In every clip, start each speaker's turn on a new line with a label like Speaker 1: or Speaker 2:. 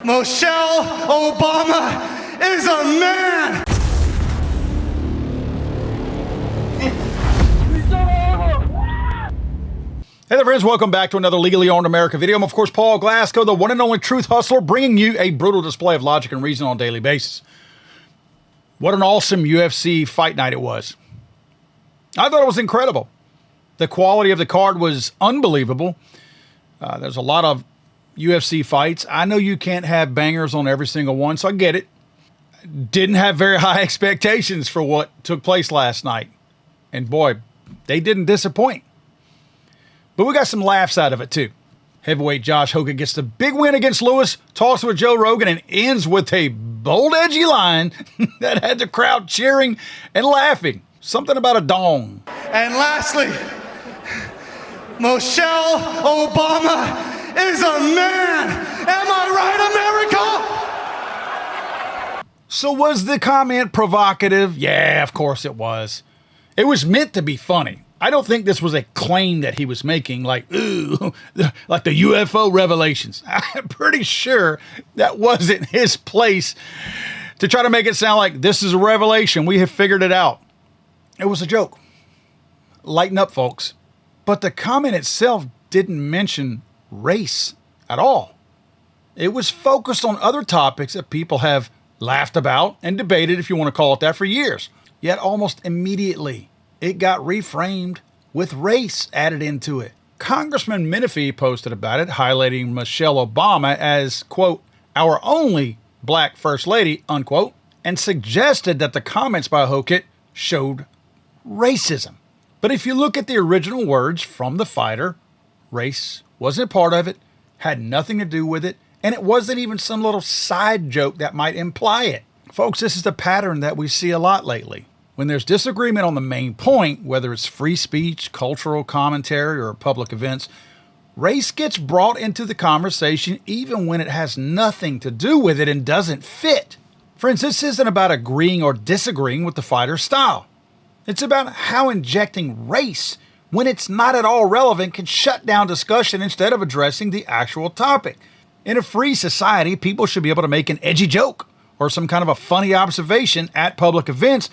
Speaker 1: Michelle Obama is a man!
Speaker 2: Hey there friends, welcome back to another Legally Armed America video. I'm of course Paul Glasgow, the one and only truth hustler, bringing you a brutal display of logic and reason on a daily basis. What an awesome UFC fight night it was. I thought it was incredible. The quality of the card was unbelievable. There's a lot of UFC fights. I know you can't have bangers on every single one, so I get it. Didn't have very high expectations for what took place last night. And boy, they didn't disappoint. But we got some laughs out of it too. Heavyweight Josh Hogan gets the big win against Lewis, talks with Joe Rogan, and ends with a bold, edgy line that had the crowd cheering and laughing. Something about a dong.
Speaker 1: And lastly, Michelle Obama is a man! Am I right, America?
Speaker 2: So was the comment provocative? Yeah, of course it was. It was meant to be funny. I don't think this was a claim that he was making, like, ooh, like the UFO revelations. I'm pretty sure that wasn't his place to try to make it sound like this is a revelation. We have figured it out. It was a joke. Lighten up, folks. But the comment itself didn't mention race at all. It was focused on other topics that people have laughed about and debated, if you want to call it that, for years. Yet almost immediately, it got reframed with race added into it. Congressman Menifee posted about it, highlighting Michelle Obama as, quote, our only black first lady, unquote, and suggested that the comments by Hogan showed racism. But if you look at the original words from the fighter, race wasn't part of it, had nothing to do with it, and it wasn't even some little side joke that might imply it. Folks, this is the pattern that we see a lot lately. When there's disagreement on the main point, whether it's free speech, cultural commentary, or public events, race gets brought into the conversation even when it has nothing to do with it and doesn't fit. Friends, this isn't about agreeing or disagreeing with the fighter's style. It's about how injecting race, when it's not at all relevant, can shut down discussion instead of addressing the actual topic. In a free society, people should be able to make an edgy joke or some kind of a funny observation at public events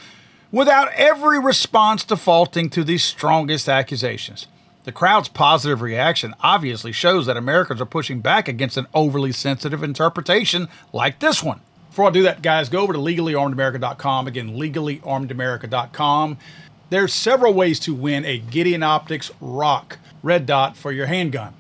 Speaker 2: without every response defaulting to the strongest accusations. The crowd's positive reaction obviously shows that Americans are pushing back against an overly sensitive interpretation like this one. Before I do that, guys, go over to legallyarmedamerica.com. Again, legallyarmedamerica.com. There's several ways to win a Gideon Optics Rock red dot for your handgun.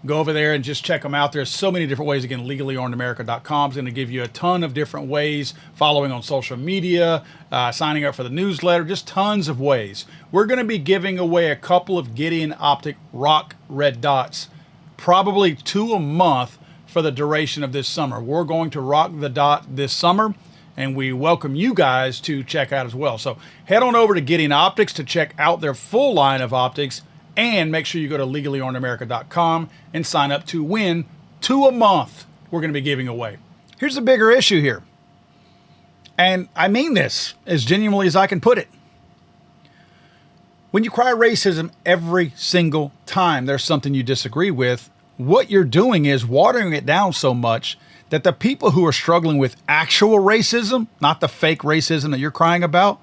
Speaker 2: Go over there and just check them out. There's so many different ways. Again, legallyarmedamerica.com is going to give you a ton of different ways, following on social media, signing up for the newsletter, just tons of ways. We're going to be giving away a couple of Gideon Optic Rock red dots, probably 2 a month for the duration of this summer. We're going to rock the dot this summer, and we welcome you guys to check out as well. So head on over to Gideon Optics to check out their full line of optics, and make sure you go to legallyarmedamerica.com and sign up to win 2 a month we're going to be giving away. Here's the bigger issue here, and I mean this as genuinely as I can put it. When you cry racism every single time there's something you disagree with, what you're doing is watering it down so much that the people who are struggling with actual racism, not the fake racism that you're crying about,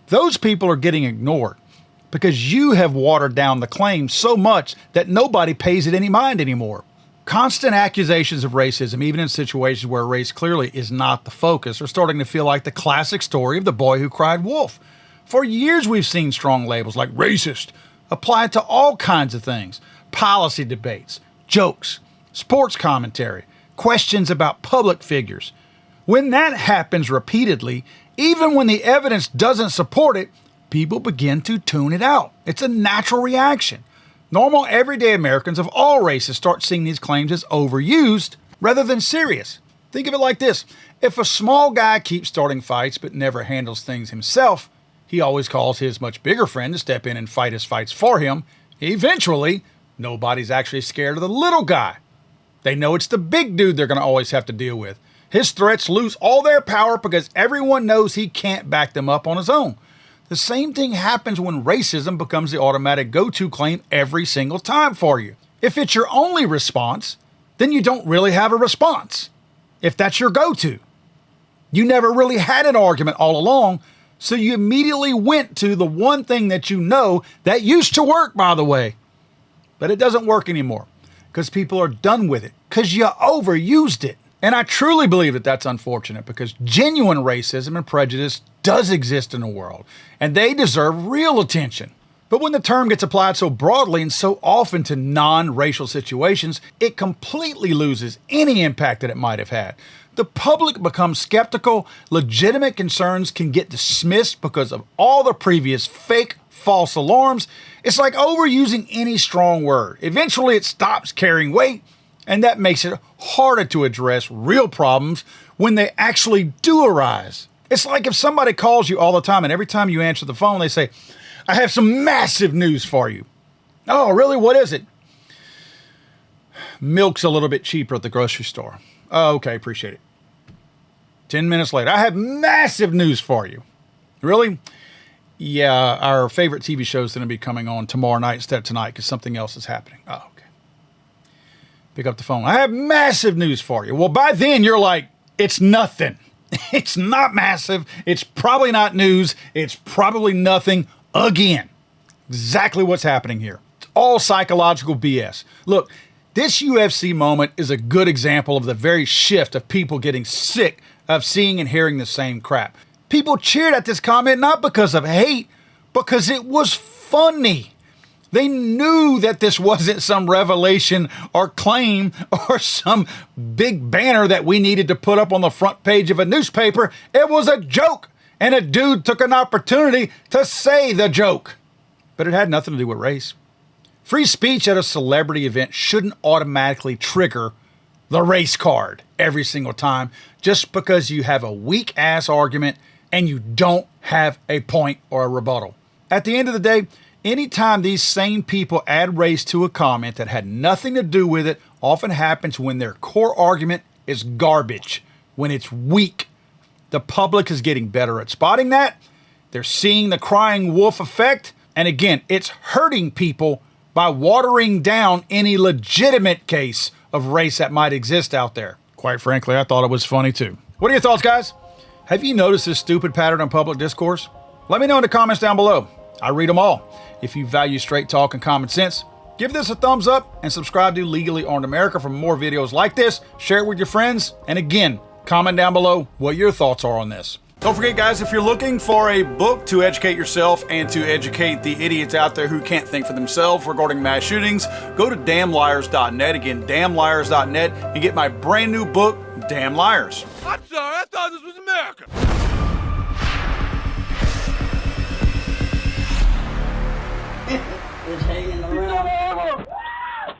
Speaker 2: those people are getting ignored because you have watered down the claim so much that nobody pays it any mind anymore. Constant accusations of racism, even in situations where race clearly is not the focus, are starting to feel like the classic story of the boy who cried wolf. For years we've seen strong labels like racist applied to all kinds of things: policy debates, jokes, sports commentary, questions about public figures. When that happens repeatedly, even when the evidence doesn't support it, people begin to tune it out. It's a natural reaction. Normal, everyday Americans of all races start seeing these claims as overused rather than serious. Think of it like this. If a small guy keeps starting fights but never handles things himself, he always calls his much bigger friend to step in and fight his fights for him. Eventually, nobody's actually scared of the little guy. They know it's the big dude they're going to always have to deal with. His threats lose all their power because everyone knows he can't back them up on his own. The same thing happens when racism becomes the automatic go-to claim every single time for you. If it's your only response, then you don't really have a response. if that's your go-to. You never really had an argument all along, so you immediately went to the one thing that you know that used to work, by the way. But it doesn't work anymore because people are done with it because you overused it. And I truly believe that that's unfortunate because genuine racism and prejudice does exist in the world, and they deserve real attention. But when the term gets applied so broadly and so often to non-racial situations, it completely loses any impact that it might have had. The public becomes skeptical, legitimate concerns can get dismissed because of all the previous fake, false alarms. It's like overusing any strong word. Eventually it stops carrying weight, and that makes it harder to address real problems when they actually do arise. It's like if somebody calls you all the time and every time you answer the phone, they say, I have some massive news for you. Oh, really? What is it? Milk's a little bit cheaper at the grocery store. Oh, okay, appreciate it. 10 minutes later, I have massive news for you. Really? Yeah, our favorite TV show is going to be coming on tomorrow night instead of tonight because something else is happening. Oh, okay. Pick up the phone. I have massive news for you. Well, by then you're like, it's nothing. It's not massive. It's probably not news. It's probably nothing. Again, exactly what's happening here. It's all psychological BS. Look, this UFC moment is a good example of the very shift of people getting sick of seeing and hearing the same crap. People cheered at this comment not because of hate, because it was funny. They knew that this wasn't some revelation or claim or some big banner that we needed to put up on the front page of a newspaper. It was a joke. And a dude took an opportunity to say the joke. But it had nothing to do with race. Free speech at a celebrity event shouldn't automatically trigger the race card every single time just because you have a weak-ass argument and you don't have a point or a rebuttal. At the end of the day, anytime these same people add race to a comment that had nothing to do with it often happens when their core argument is garbage, when it's weak. The public is getting better at spotting that. They're seeing the crying wolf effect. And again, it's hurting people by watering down any legitimate case of race that might exist out there. Quite frankly, I thought it was funny too. What are your thoughts, guys? Have you noticed this stupid pattern in public discourse? Let me know in the comments down below. I read them all. If you value straight talk and common sense, give this a thumbs up and subscribe to Legally Armed America for more videos like this. Share it with your friends. And again, comment down below what your thoughts are on this. Don't forget, guys, if you're looking for a book to educate yourself and to educate the idiots out there who can't think for themselves regarding mass shootings, go to damnliars.net. Again, damnliars.net, and get my brand new book, Damn Liars.
Speaker 3: I'm sorry, I thought this was America.
Speaker 4: It's hanging